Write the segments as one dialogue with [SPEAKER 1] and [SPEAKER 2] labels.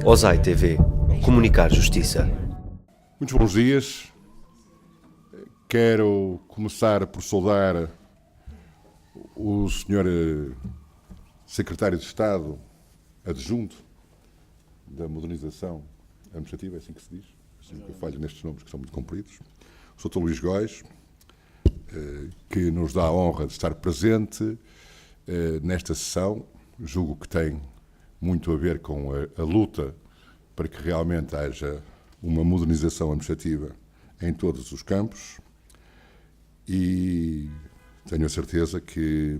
[SPEAKER 1] OSAI TV. Comunicar Justiça.
[SPEAKER 2] Muito bons dias. Quero começar por saudar o Sr. Secretário de Estado Adjunto da Modernização Administrativa, é assim que se diz, eu falho nestes nomes que são muito compridos, o Sr. Luís Góis, que nos dá a honra de estar presente nesta sessão. Julgo que tem muito a ver com a luta para que realmente haja uma modernização administrativa em todos os campos, e tenho a certeza que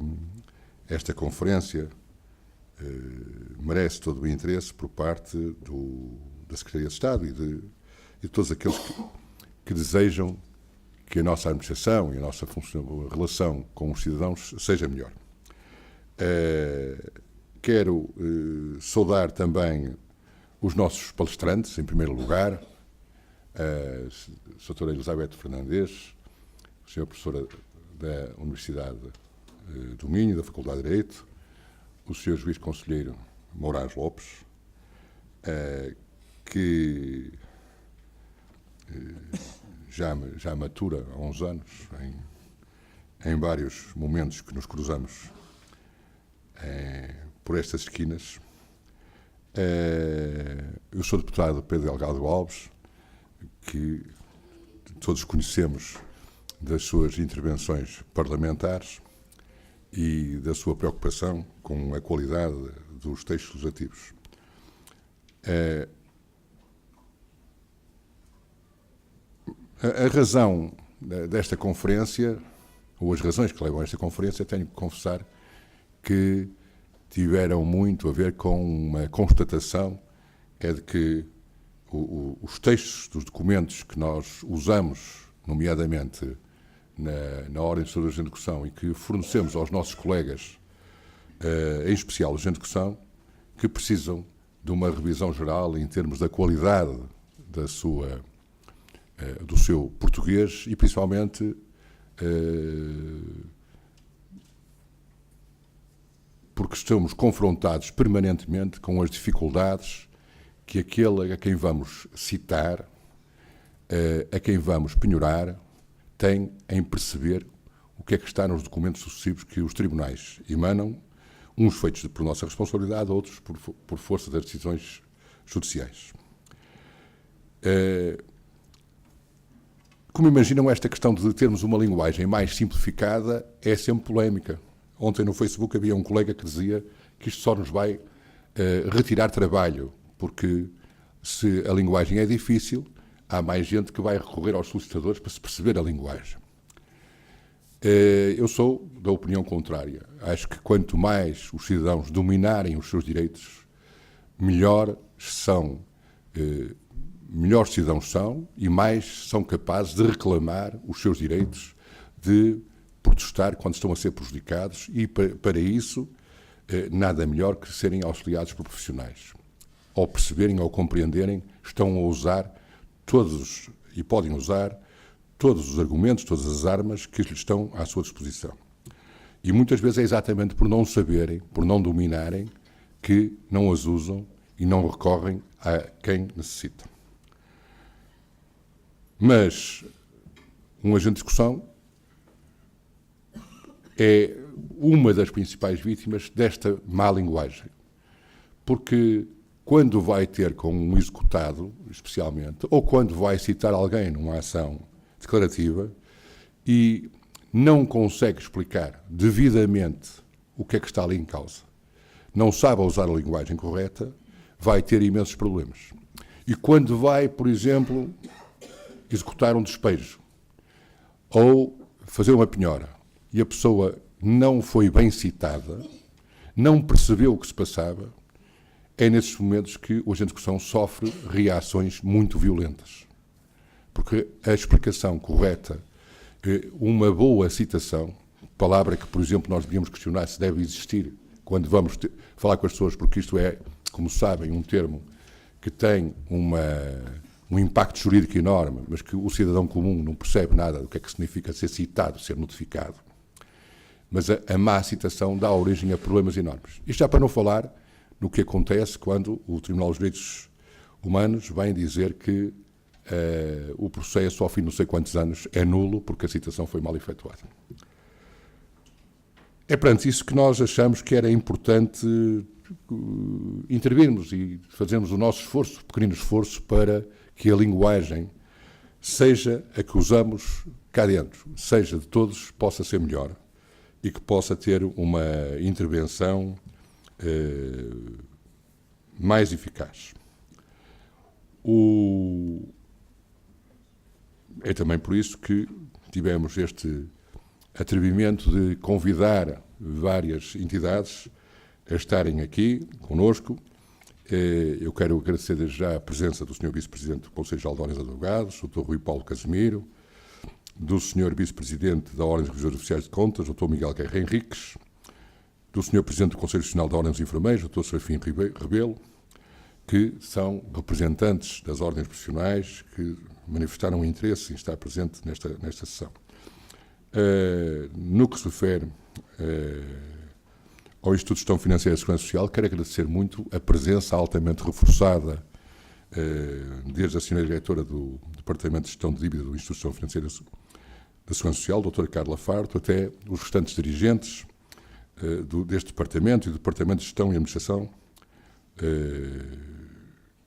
[SPEAKER 2] esta conferência merece todo o interesse por parte da Secretaria de Estado e de todos aqueles que desejam que a nossa administração e a nossa relação com os cidadãos seja melhor. Quero saudar também os nossos palestrantes, em primeiro lugar, a Sra. Elizabeth Fernandes, a Sra. Professora da Universidade do Minho, da Faculdade de Direito, o Sr. Juiz Conselheiro Moraes Lopes, que já matura há uns anos, em vários momentos que nos cruzamos por estas esquinas. Eu sou deputado Pedro Delgado Alves, que todos conhecemos das suas intervenções parlamentares e da sua preocupação com a qualidade dos textos legislativos. A razão desta conferência, ou as razões que levam a esta conferência, tenho que confessar que tiveram muito a ver com uma constatação, é de que os textos dos documentos que nós usamos, nomeadamente na Ordem dos Senadores de Execução, e que fornecemos aos nossos colegas, em especial os de execução, que precisam de uma revisão geral em termos da qualidade do seu português e, principalmente, porque estamos confrontados permanentemente com as dificuldades que aquele a quem vamos citar, a quem vamos penhorar, tem em perceber o que é que está nos documentos sucessivos que os tribunais emanam, uns feitos por nossa responsabilidade, outros por força das decisões judiciais. Como imaginam, esta questão de termos uma linguagem mais simplificada é sempre polémica. Ontem no Facebook havia um colega que dizia que isto só nos vai retirar trabalho, porque se a linguagem é difícil, há mais gente que vai recorrer aos solicitadores para se perceber a linguagem. Eu sou da opinião contrária. Acho que quanto mais os cidadãos dominarem os seus direitos, melhores cidadãos são e mais são capazes de reclamar os seus direitos, de protestar quando estão a ser prejudicados, e para isso nada melhor que serem auxiliados por profissionais. Ao perceberem, ao compreenderem, estão a usar todos, e podem usar, todos os argumentos, todas as armas que lhes estão à sua disposição. E muitas vezes é exatamente por não saberem, por não dominarem, que não as usam e não recorrem a quem necessita. Mas um agente de execução é uma das principais vítimas desta má linguagem, porque quando vai ter com um executado, especialmente, ou quando vai citar alguém numa ação declarativa e não consegue explicar devidamente o que é que está ali em causa, não sabe usar a linguagem correta, vai ter imensos problemas. E quando vai, por exemplo, executar um despejo ou fazer uma penhora e a pessoa não foi bem citada, não percebeu o que se passava, é nesses momentos que o agente de execução sofre reações muito violentas. Porque a explicação correta, uma boa citação, palavra que, por exemplo, nós devíamos questionar se deve existir quando vamos falar com as pessoas, porque isto é, como sabem, um termo que tem um impacto jurídico enorme, mas que o cidadão comum não percebe nada do que é que significa ser citado, ser notificado. Mas a má citação dá origem a problemas enormes. Isto já para não falar no que acontece quando o Tribunal dos Direitos humanos vem dizer que o processo, ao fim de não sei quantos anos, é nulo porque a citação foi mal efetuada. É perante isso que nós achamos que era importante intervirmos e fazermos o nosso esforço, pequenino esforço, para que a linguagem, seja a que usamos cá dentro, seja de todos, possa ser melhor e que possa ter uma intervenção mais eficaz. É também por isso que tivemos este atrevimento de convidar várias entidades a estarem aqui conosco. Eu quero agradecer desde já a presença do Sr. Vice-Presidente do Conselho Geral de Ordens de Advogados, Dr. Rui Paulo Casimiro, do Sr. Vice-Presidente da Ordem dos Revisores Oficiais de Contas, Dr. Miguel Guerra Henriques, do Sr. Presidente do Conselho Nacional da Ordem dos Enfermeiros, Dr. Serafim Rebelo, que são representantes das ordens profissionais que manifestaram interesse em estar presente nesta sessão. No que se refere ao Instituto de Gestão Financeira e Segurança Social, quero agradecer muito a presença altamente reforçada, desde a senhora diretora do Departamento de Gestão de Dívida do Instituto de Gestão Financeira da Segurança Social, doutora Carla Farto, até os restantes dirigentes deste departamento e do Departamento de Gestão e Administração,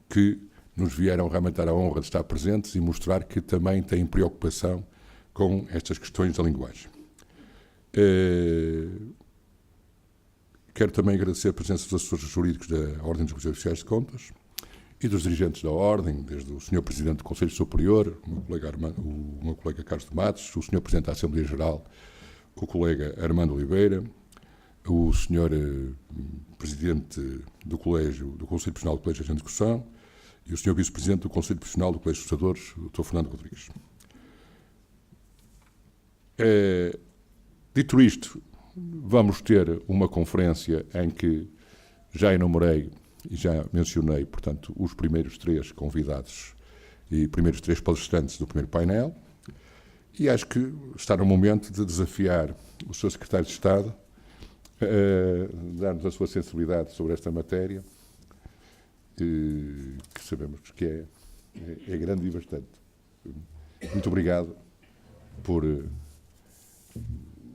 [SPEAKER 2] que nos vieram realmente dar a honra de estar presentes e mostrar que também têm preocupação com estas questões da linguagem. Quero também agradecer a presença dos assessores jurídicos da Ordem dos Revisores Oficiais de Contas e dos dirigentes da Ordem, desde o Sr. Presidente do Conselho Superior, o meu colega Carlos de Matos, o Sr. Presidente da Assembleia Geral, o colega Armando Oliveira, o Sr. Presidente do Conselho Profissional do Colégio de Agentes de Execução e o Sr. Vice-Presidente do Conselho Profissional do Colégio de Ajustadores, o Dr. Fernando Rodrigues. Dito isto, vamos ter uma conferência em que já enumerei e já mencionei, portanto, os primeiros 3 convidados e primeiros 3 palestrantes do primeiro painel, e acho que está no momento de desafiar o Sr. Secretário de Estado a dar-nos a sua sensibilidade sobre esta matéria, que sabemos que é grande e bastante. Muito obrigado por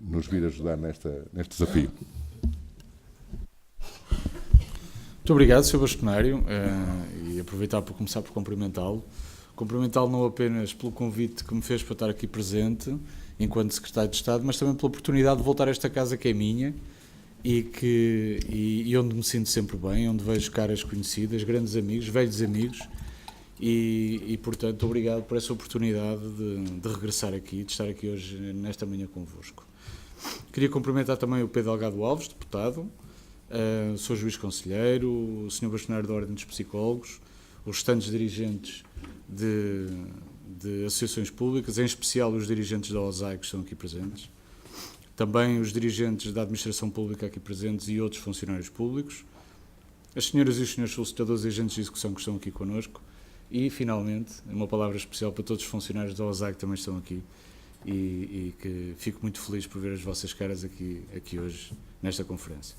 [SPEAKER 2] nos vir ajudar neste desafio.
[SPEAKER 3] Muito obrigado, Sr. Bastonário, e aproveitar por começar por cumprimentá-lo. Cumprimentá-lo não apenas pelo convite que me fez para estar aqui presente, enquanto Secretário de Estado, mas também pela oportunidade de voltar a esta casa que é minha e onde me sinto sempre bem, onde vejo caras conhecidas, grandes amigos, velhos amigos, e portanto, obrigado por essa oportunidade de regressar aqui, de estar aqui hoje, nesta manhã convosco. Queria cumprimentar também o Pedro Delgado Alves, deputado, o Sr. Juiz Conselheiro, o Sr. Bastonário da Ordem dos Psicólogos, os restantes dirigentes de associações públicas, em especial os dirigentes da OSAI que estão aqui presentes, também os dirigentes da Administração Pública aqui presentes e outros funcionários públicos, as senhoras e os senhores solicitadores e agentes de execução que estão aqui connosco e, finalmente, uma palavra especial para todos os funcionários da OSAI que também estão aqui e que fico muito feliz por ver as vossas caras aqui hoje, nesta conferência.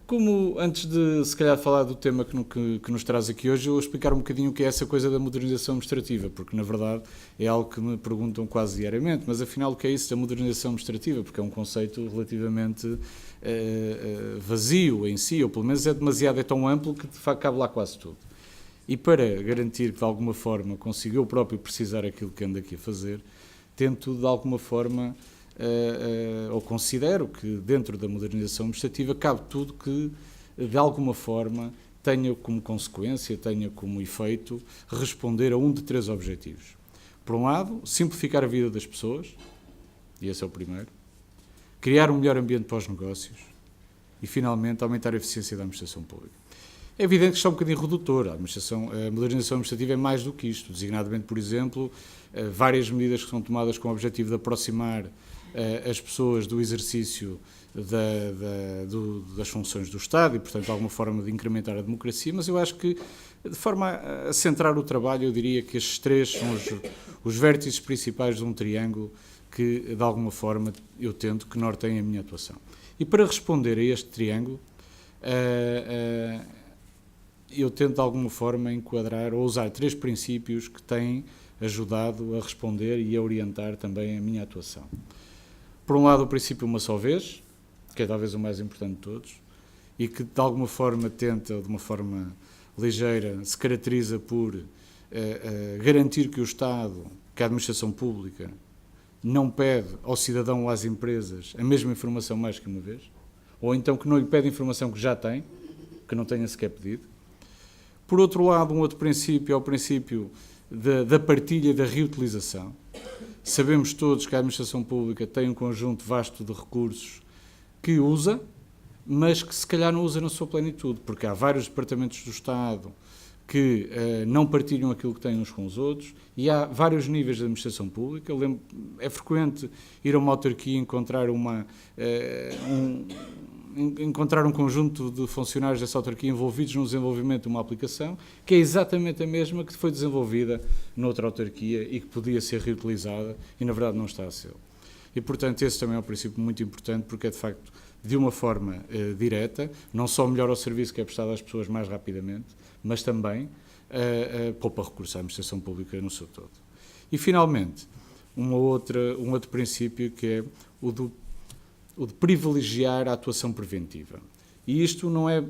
[SPEAKER 3] Como, antes de, se calhar, falar do tema que nos traz aqui hoje, eu vou explicar um bocadinho o que é essa coisa da modernização administrativa, porque, na verdade, é algo que me perguntam quase diariamente, mas, afinal, o que é isso da modernização administrativa? Porque é um conceito relativamente vazio em si, ou pelo menos é tão amplo que, de facto, cabe lá quase tudo. E para garantir que, de alguma forma, consiga eu próprio precisar aquilo que ando aqui a fazer, tento, de alguma forma, ou considero que dentro da modernização administrativa cabe tudo que, de alguma forma, tenha como consequência, tenha como efeito, responder a um de 3 objetivos. Por um lado, simplificar a vida das pessoas, e esse é o primeiro, criar um melhor ambiente para os negócios e, finalmente, aumentar a eficiência da administração pública. É evidente que isto é um bocadinho redutor, a modernização administrativa é mais do que isto, designadamente, por exemplo, várias medidas que são tomadas com o objetivo de aproximar as pessoas do exercício das funções do Estado e, portanto, de alguma forma de incrementar a democracia, mas eu acho que, de forma a centrar o trabalho, eu diria que estes 3 são os vértices principais de um triângulo que, de alguma forma, eu tento que norteiem a minha atuação. E para responder a este triângulo, eu tento de alguma forma enquadrar ou usar 3 princípios que têm ajudado a responder e a orientar também a minha atuação. Por um lado, o princípio uma só vez, que é talvez o mais importante de todos, e que de alguma forma tenta, de uma forma ligeira, se caracteriza por garantir que o Estado, que a administração pública, não pede ao cidadão ou às empresas a mesma informação mais que uma vez, ou então que não lhe pede informação que já tem, que não tenha sequer pedido. Por outro lado, um outro princípio é o princípio da partilha e da reutilização. Sabemos todos que a administração pública tem um conjunto vasto de recursos que usa, mas que se calhar não usa na sua plenitude, porque há vários departamentos do Estado que não partilham aquilo que têm uns com os outros, e há vários níveis de administração pública. Eu lembro, é frequente ir a uma autarquia e encontrar encontrar um conjunto de funcionários dessa autarquia envolvidos no desenvolvimento de uma aplicação que é exatamente a mesma que foi desenvolvida noutra autarquia e que podia ser reutilizada e, na verdade, não está a ser. E, portanto, esse também é um princípio muito importante, porque é, de facto, de uma forma direta, não só melhora o serviço que é prestado às pessoas mais rapidamente, mas também poupa recursos à administração pública no seu todo. E, finalmente, um outro princípio que é o de privilegiar a atuação preventiva. E isto não é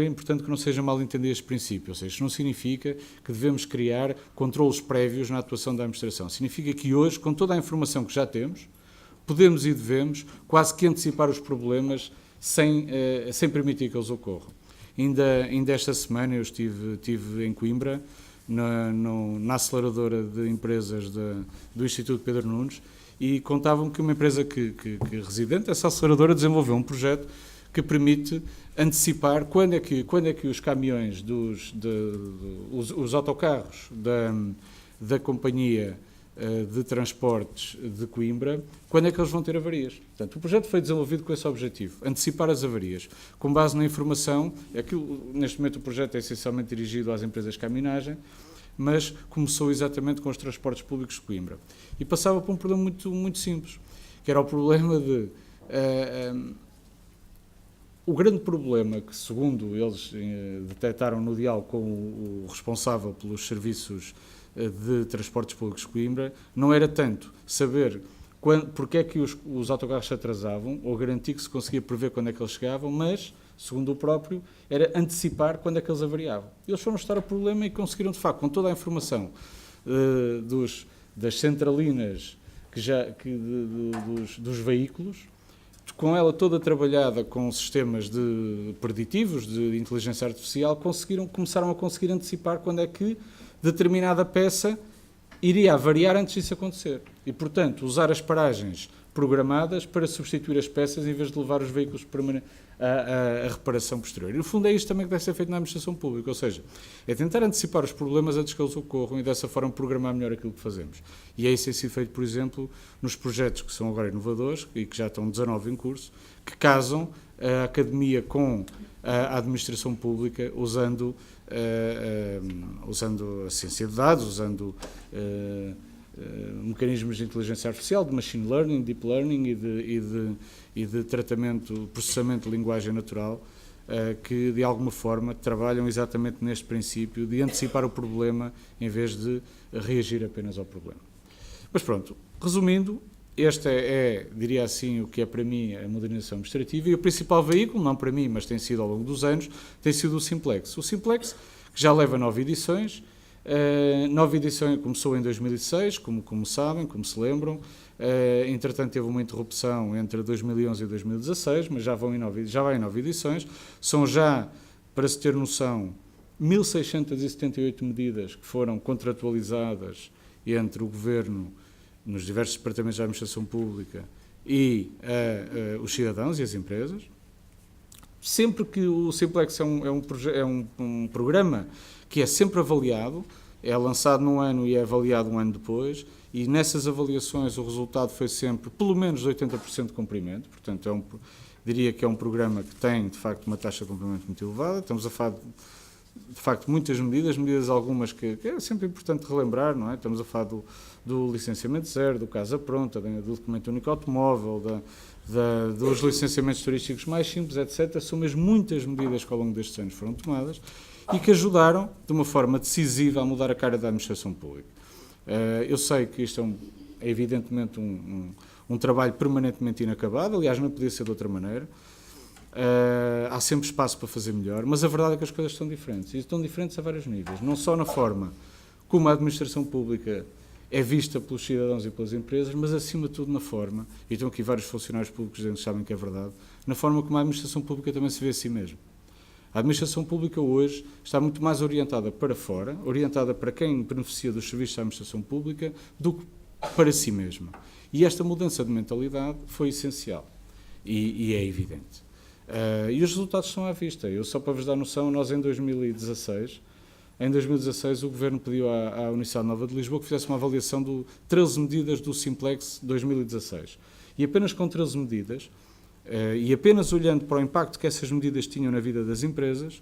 [SPEAKER 3] importante que não seja mal entendido este princípio, ou seja, isto não significa que devemos criar controlos prévios na atuação da administração. Significa que hoje, com toda a informação que já temos, podemos e devemos quase que antecipar os problemas sem permitir que eles ocorram. Ainda esta semana eu estive em Coimbra, na aceleradora de empresas do Instituto Pedro Nunes, e contavam que uma empresa que residente, essa aceleradora, desenvolveu um projeto que permite antecipar quando é que os caminhões, os autocarros da companhia de transportes de Coimbra, quando é que eles vão ter avarias. Portanto, o projeto foi desenvolvido com esse objetivo, antecipar as avarias. Com base na informação, neste momento o projeto é essencialmente dirigido às empresas de caminhonagem, mas começou exatamente com os transportes públicos de Coimbra. E passava por um problema muito, muito simples, que era o problema de... o grande problema que, segundo eles detectaram no diálogo com o responsável pelos serviços de transportes públicos de Coimbra, não era tanto saber porque é que os autocarros se atrasavam, ou garantir que se conseguia prever quando é que eles chegavam, mas, segundo o próprio, era antecipar quando é que eles avariavam. Eles foram estudar o problema e conseguiram, de facto, com toda a informação das centralinas dos veículos, com ela toda trabalhada com sistemas preditivos de inteligência artificial, começaram a conseguir antecipar quando é que determinada peça iria avariar antes disso acontecer. E, portanto, usar as paragens programadas para substituir as peças em vez de levar os veículos à reparação posterior. E, no fundo, é isto também que deve ser feito na administração pública, ou seja, é tentar antecipar os problemas antes que eles ocorram e, dessa forma, programar melhor aquilo que fazemos. E é isso que tem sido feito, por exemplo, nos projetos que são agora inovadores e que já estão 19 em curso, que casam a academia com a administração pública, usando a ciência de dados, usando mecanismos de inteligência artificial, de machine learning, deep learning e de processamento de linguagem natural, que de alguma forma trabalham exatamente neste princípio de antecipar o problema em vez de reagir apenas ao problema. Mas pronto, resumindo, este diria assim, o que é para mim a modernização administrativa, e o principal veículo, não para mim, mas tem sido ao longo dos anos, tem sido o Simplex. O Simplex, que já leva 9 edições, 9 edições começou em 2006, como sabem, como se lembram, entretanto teve uma interrupção entre 2011 e 2016, mas já vai em 9 edições, são já, para se ter noção, 1.678 medidas que foram contratualizadas entre o Governo, nos diversos departamentos da administração pública e os cidadãos e as empresas. Sempre que o Simplex é um programa que é sempre avaliado, é lançado num ano e é avaliado um ano depois, e nessas avaliações o resultado foi sempre pelo menos 80% de cumprimento, portanto diria que é um programa que tem de facto uma taxa de cumprimento muito elevada. Estamos a falar de facto, muitas medidas algumas que é sempre importante relembrar, não é? Estamos a falar do licenciamento zero, do Casa Pronta, do documento único automóvel, dos licenciamentos turísticos mais simples, etc. São mesmo muitas medidas que ao longo destes anos foram tomadas e que ajudaram, de uma forma decisiva, a mudar a cara da administração pública. Eu sei que isto é evidentemente um trabalho permanentemente inacabado, aliás, não podia ser de outra maneira. Há sempre espaço para fazer melhor, mas a verdade é que as coisas estão diferentes, e estão diferentes a vários níveis, não só na forma como a administração pública é vista pelos cidadãos e pelas empresas, mas acima de tudo na forma, e estão aqui vários funcionários públicos dizendo que sabem que é verdade, na forma como a administração pública também se vê a si mesma. A administração pública hoje está muito mais orientada para fora, orientada para quem beneficia dos serviços da administração pública, do que para si mesma. E esta mudança de mentalidade foi essencial e é evidente. E os resultados estão à vista. Eu, só para vos dar noção, nós em 2016 o Governo pediu à Universidade Nova de Lisboa que fizesse uma avaliação de 13 medidas do Simplex 2016. E apenas com 13 medidas, e apenas olhando para o impacto que essas medidas tinham na vida das empresas,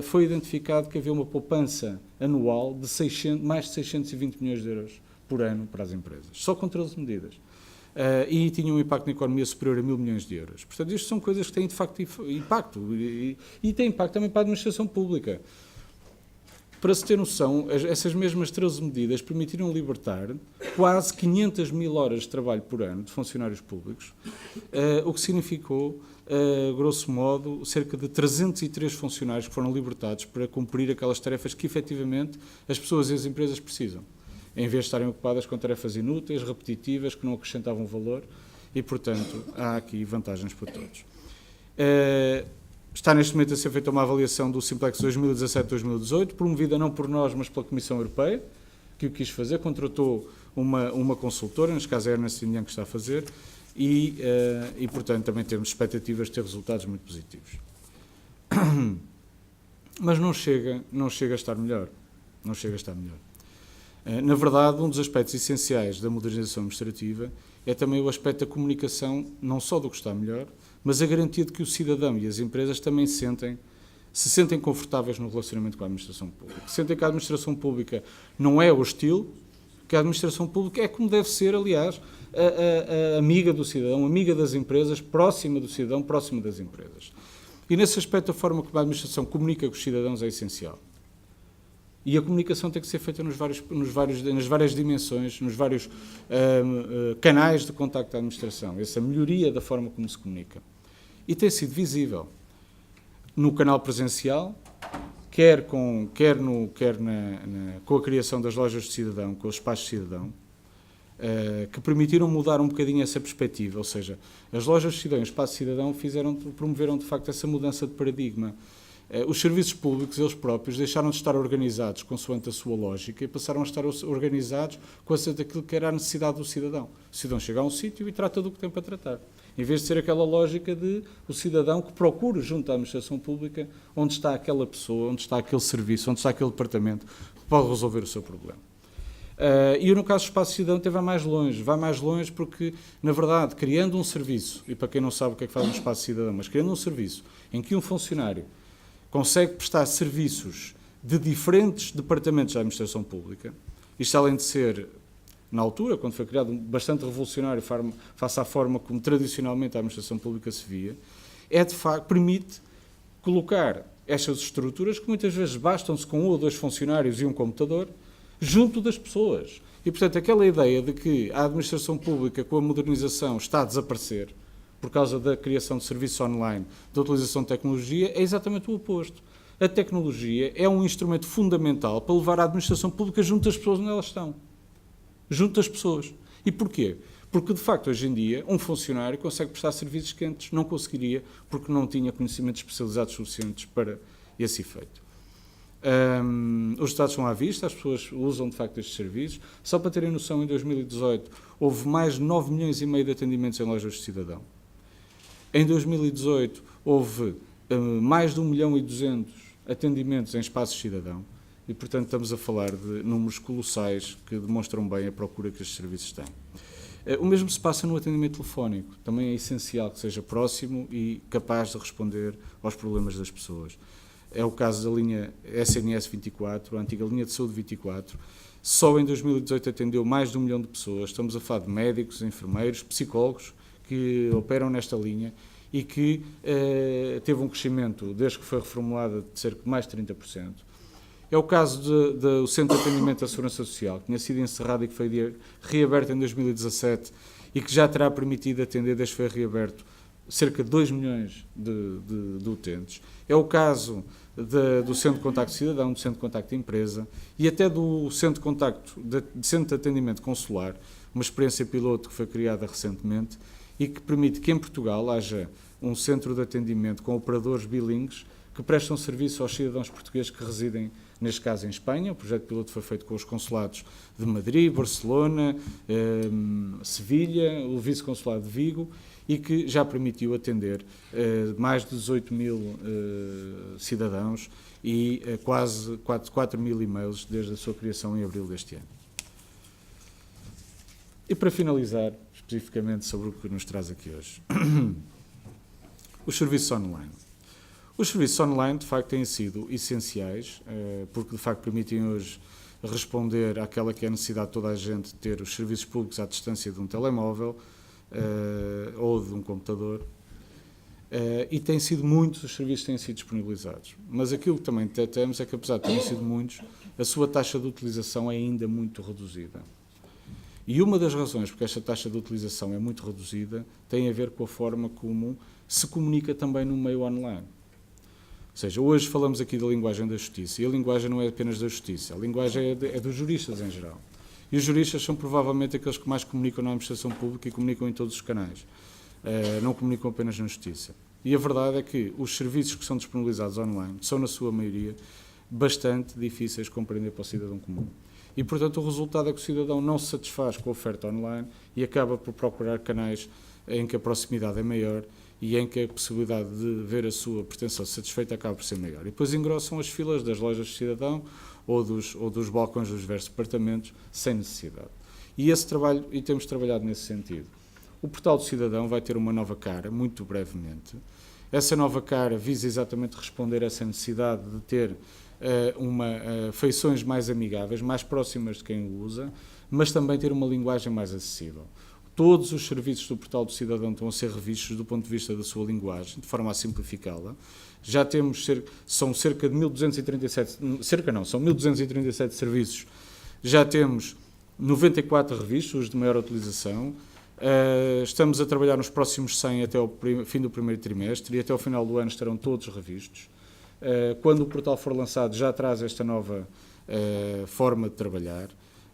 [SPEAKER 3] foi identificado que havia uma poupança anual de mais de 620 milhões de euros por ano para as empresas. Só com 13 medidas. E tinha um impacto na economia superior a 1.000 milhões de euros. Portanto, isto são coisas que têm, de facto, impacto. E têm impacto também para a administração pública. Para se ter noção, essas mesmas 13 medidas permitiram libertar quase 500 mil horas de trabalho por ano de funcionários públicos, o que significou, grosso modo, cerca de 303 funcionários que foram libertados para cumprir aquelas tarefas que, efetivamente, as pessoas e as empresas precisam, em vez de estarem ocupadas com tarefas inúteis, repetitivas, que não acrescentavam valor, e, portanto, há aqui vantagens para todos. Está neste momento a ser feita uma avaliação do Simplex 2017-2018, promovida não por nós, mas pela Comissão Europeia, que o quis fazer, contratou uma consultora, neste caso é a Ernst & Young que está a fazer, e, portanto, também temos expectativas de ter resultados muito positivos. Mas não chega a estar melhor. Não chega a estar melhor. Na verdade, um dos aspectos essenciais da modernização administrativa é também o aspecto da comunicação, não só do que está melhor, mas a garantia de que o cidadão e as empresas também se sentem confortáveis no relacionamento com a administração pública. Sentem que a administração pública não é hostil, que a administração pública é como deve ser, aliás, a amiga do cidadão, amiga das empresas, próxima do cidadão, próxima das empresas. E nesse aspecto a forma como a administração comunica com os cidadãos é essencial. E a comunicação tem que ser feita nas várias dimensões, nos vários canais de contacto da administração, essa melhoria da forma como se comunica. E tem sido visível no canal presencial, quer com a criação das lojas de cidadão, com os espaços de cidadão, que permitiram mudar um bocadinho essa perspectiva, ou seja, as lojas de cidadão e o espaço de cidadão promoveram de facto essa mudança de paradigma. Os serviços públicos, eles próprios, deixaram de estar organizados consoante a sua lógica e passaram a estar organizados consoante aquilo que era a necessidade do cidadão. O cidadão chega a um sítio e trata do que tem para tratar. Em vez de ser aquela lógica de o cidadão que procura junto à administração pública onde está aquela pessoa, onde está aquele serviço, onde está aquele departamento que pode resolver o seu problema. E no caso do Espaço Cidadão vai mais longe porque, na verdade, criando um serviço, e para quem não sabe o que é que faz um Espaço Cidadão, mas criando um serviço em que um funcionário consegue prestar serviços de diferentes departamentos da administração pública, isto além de ser, na altura, quando foi criado, bastante revolucionário face à forma como tradicionalmente a administração pública se via, de facto, permite colocar estas estruturas que muitas vezes bastam-se com 1 ou 2 funcionários e um computador, junto das pessoas. E, portanto, aquela ideia de que a administração pública, com a modernização, está a desaparecer, por causa da criação de serviços online, da utilização de tecnologia, é exatamente o oposto. A tecnologia é um instrumento fundamental para levar a administração pública junto das pessoas onde elas estão. Junto das pessoas. E porquê? Porque, de facto, hoje em dia, um funcionário consegue prestar serviços que antes não conseguiria, porque não tinha conhecimentos especializados suficientes para esse efeito. Os resultados são à vista, as pessoas usam, de facto, estes serviços. Só para terem noção, em 2018, houve mais de 9 milhões e meio de atendimentos em lojas de cidadão. Em 2018, houve mais de 1 milhão e 200 atendimentos em espaços de cidadão e, portanto, estamos a falar de números colossais que demonstram bem a procura que estes serviços têm. O mesmo se passa no atendimento telefónico. Também é essencial que seja próximo e capaz de responder aos problemas das pessoas. É o caso da linha SNS 24, a antiga linha de saúde 24. Só em 2018 atendeu mais de 1 milhão de pessoas. Estamos a falar de médicos, enfermeiros, psicólogos que operam nesta linha e que teve um crescimento, desde que foi reformulada, de cerca de mais de 30%. É o caso do Centro de Atendimento da Segurança Social, que tinha sido encerrado e que foi reaberto em 2017 e que já terá permitido atender, desde que foi reaberto, cerca de 2 milhões de utentes. É o caso do Centro de Contacto Cidadão, do Centro de Contacto Empresa e até do Centro de Atendimento Consular, uma experiência piloto que foi criada recentemente e que permite que em Portugal haja um centro de atendimento com operadores bilíngues que prestam serviço aos cidadãos portugueses que residem, neste caso em Espanha. O projeto piloto foi feito com os consulados de Madrid, Barcelona, Sevilha, o vice-consulado de Vigo, e que já permitiu atender mais de 18 mil cidadãos e quase 4 mil e-mails desde a sua criação em abril deste ano. E para finalizar, especificamente sobre o que nos traz aqui hoje, os serviços online. Os serviços online, de facto, têm sido essenciais, porque, de facto, permitem hoje responder àquela que é a necessidade de toda a gente ter os serviços públicos à distância de um telemóvel ou de um computador. E têm sido muitos os serviços que têm sido disponibilizados. Mas aquilo que também detectamos é que, apesar de terem sido muitos, a sua taxa de utilização é ainda muito reduzida. E uma das razões porque esta taxa de utilização é muito reduzida tem a ver com a forma como se comunica também no meio online. Ou seja, hoje falamos aqui da linguagem da justiça, e a linguagem não é apenas da justiça, a linguagem é dos juristas em geral. E os juristas são provavelmente aqueles que mais comunicam na administração pública e comunicam em todos os canais. Não comunicam apenas na justiça. E a verdade é que os serviços que são disponibilizados online são, na sua maioria, bastante difíceis de compreender para o cidadão comum. E, portanto, o resultado é que o cidadão não se satisfaz com a oferta online e acaba por procurar canais em que a proximidade é maior e em que a possibilidade de ver a sua pretensão satisfeita acaba por ser maior. E depois engrossam as filas das lojas de cidadão ou dos balcões dos diversos departamentos sem necessidade. E temos trabalhado nesse sentido. O Portal do Cidadão vai ter uma nova cara, muito brevemente. Essa nova cara visa exatamente responder a essa necessidade de ter feições mais amigáveis, mais próximas de quem o usa, mas também ter uma linguagem mais acessível. Todos os serviços do Portal do Cidadão estão a ser revistos do ponto de vista da sua linguagem, de forma a simplificá-la. Já temos, são cerca de 1.237 serviços, já temos 94 revistos, os de maior utilização. Estamos a trabalhar nos próximos 100 até o fim do primeiro trimestre e até ao final do ano estarão todos revistos. Quando o portal for lançado, já traz esta nova forma de trabalhar,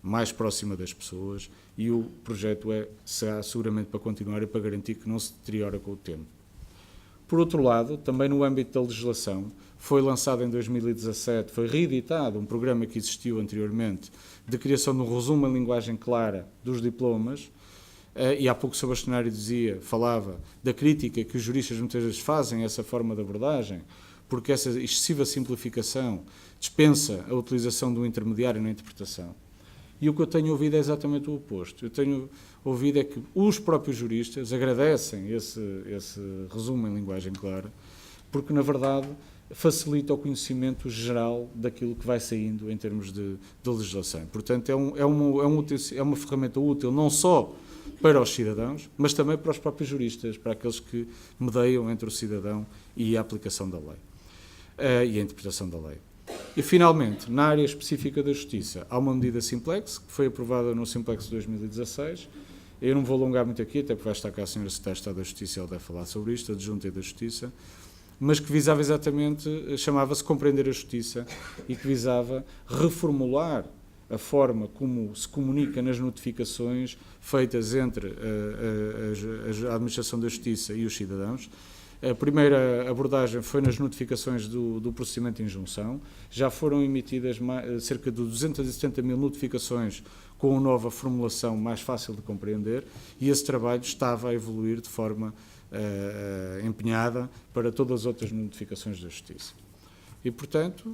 [SPEAKER 3] mais próxima das pessoas, e o projeto será seguramente para continuar e para garantir que não se deteriora com o tempo. Por outro lado, também no âmbito da legislação, foi lançado em 2017, foi reeditado um programa que existiu anteriormente, de criação de um resumo em linguagem clara dos diplomas, e há pouco o Sr. Bastonário falava da crítica que os juristas muitas vezes fazem a essa forma de abordagem, porque essa excessiva simplificação dispensa a utilização de um intermediário na interpretação. E o que eu tenho ouvido é exatamente o oposto. Eu tenho ouvido é que os próprios juristas agradecem esse resumo em linguagem clara, porque, na verdade, facilita o conhecimento geral daquilo que vai saindo em termos de legislação. Portanto, é uma ferramenta útil não só para os cidadãos, mas também para os próprios juristas, para aqueles que mediam entre o cidadão e a aplicação da lei e a interpretação da lei. E, finalmente, na área específica da Justiça, há uma medida Simplex, que foi aprovada no Simplex de 2016. Eu não vou alongar muito aqui, até porque vai estar cá a Sra. Secretária de Estado da Justiça, ela deve falar sobre isto, adjunta da Justiça, mas que visava exatamente, chamava-se Compreender a Justiça, e que visava reformular a forma como se comunica nas notificações feitas entre a Administração da Justiça e os cidadãos. A primeira abordagem foi nas notificações do procedimento de injunção. Já foram emitidas cerca de 270 mil notificações com uma nova formulação mais fácil de compreender, e esse trabalho estava a evoluir de forma empenhada para todas as outras notificações da Justiça. E, portanto,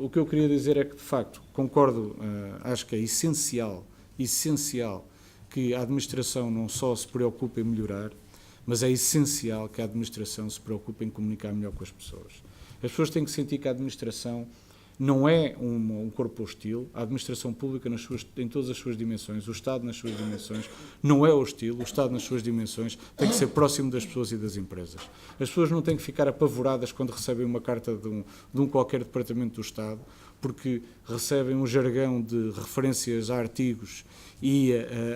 [SPEAKER 3] o que eu queria dizer é que, de facto, concordo, acho que é essencial que a administração não só se preocupe em melhorar, mas é essencial que a administração se preocupe em comunicar melhor com as pessoas. As pessoas têm que sentir que a administração não é um corpo hostil. A administração pública em todas as suas dimensões, o Estado nas suas dimensões, não é hostil. O Estado nas suas dimensões tem que ser próximo das pessoas e das empresas. As pessoas não têm que ficar apavoradas quando recebem uma carta de um qualquer departamento do Estado, porque recebem um jargão de referências a artigos e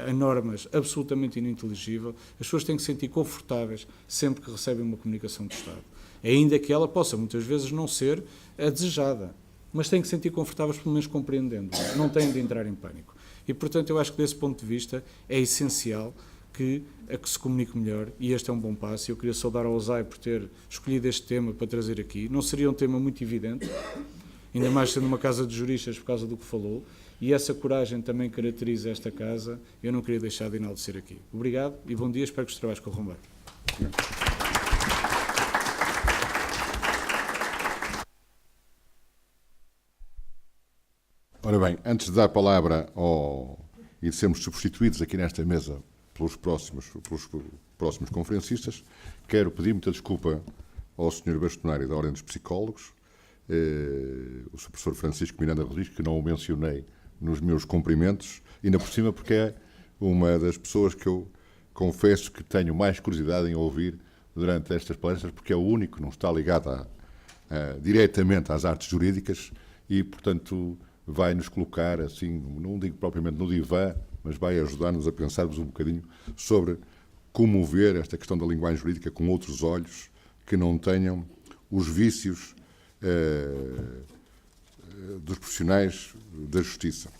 [SPEAKER 3] a normas absolutamente ininteligível. As pessoas têm que se sentir confortáveis sempre que recebem uma comunicação do Estado, ainda que ela possa muitas vezes não ser a desejada, mas têm que se sentir confortáveis, pelo menos compreendendo, não têm de entrar em pânico. E, portanto, eu acho que desse ponto de vista é essencial que se comunique melhor, e este é um bom passo. Eu queria saudar ao Osai por ter escolhido este tema para trazer aqui. Não seria um tema muito evidente, ainda mais sendo uma casa de juristas por causa do que falou, e essa coragem também caracteriza esta casa. Eu não queria deixar de enaltecer aqui. Obrigado e bom dia, espero que os trabalhos corram bem.
[SPEAKER 2] Ora bem, antes de dar a palavra e de sermos substituídos aqui nesta mesa pelos próximos conferencistas, quero pedir muita desculpa ao Sr. Bastonário da Ordem dos Psicólogos, o Sr. Professor Francisco Miranda Rodrigues, que não o mencionei nos meus cumprimentos, ainda por cima porque é uma das pessoas que eu confesso que tenho mais curiosidade em ouvir durante estas palestras, porque é o único que não está ligado diretamente às artes jurídicas e, portanto, vai nos colocar, assim, não digo propriamente no divã, mas vai ajudar-nos a pensarmos um bocadinho sobre como ver esta questão da linguagem jurídica com outros olhos, que não tenham os vícios dos profissionais da Justiça.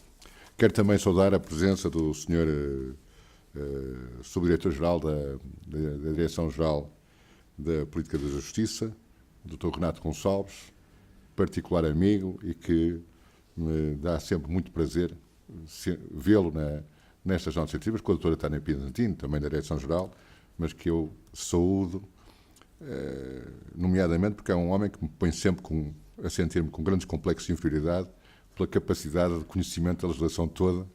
[SPEAKER 2] Quero também saudar a presença do Sr. Subdiretor-Geral da Direção-Geral da Política da Justiça, o Dr. Renato Gonçalves, particular amigo e que me dá sempre muito prazer vê-lo nestas nossas iniciativas, com a doutora Tânia Piantino, também da Direção-Geral, mas que eu saúdo, nomeadamente porque é um homem que me põe sempre a sentir-me com grandes complexos de inferioridade pela capacidade de conhecimento da legislação toda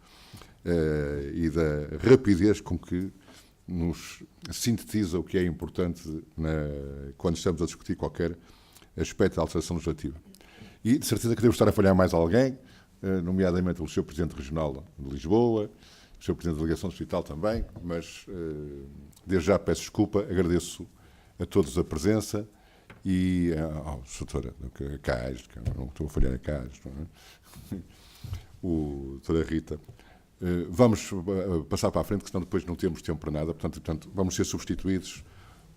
[SPEAKER 2] e da rapidez com que nos sintetiza o que é importante quando estamos a discutir qualquer aspecto da alteração legislativa. E de certeza que devo estar a falhar mais alguém, nomeadamente o Sr. Presidente Regional de Lisboa, o Sr. Presidente da Delegação Distrital também, mas desde já peço desculpa, agradeço a todos a presença e ao Sr. Cais, que não estou a falhar a Cais, o Dra. Rita. Vamos passar para a frente, que senão depois não temos tempo para nada, portanto vamos ser substituídos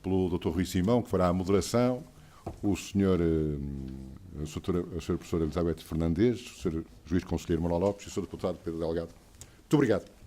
[SPEAKER 2] pelo Dr. Rui Simão, que fará a moderação, a Sra. Professora Elizabeth Fernandes, o Sr. Juiz Conselheiro Manuel Lopes e o Sr. Deputado Pedro Delgado. Muito obrigado.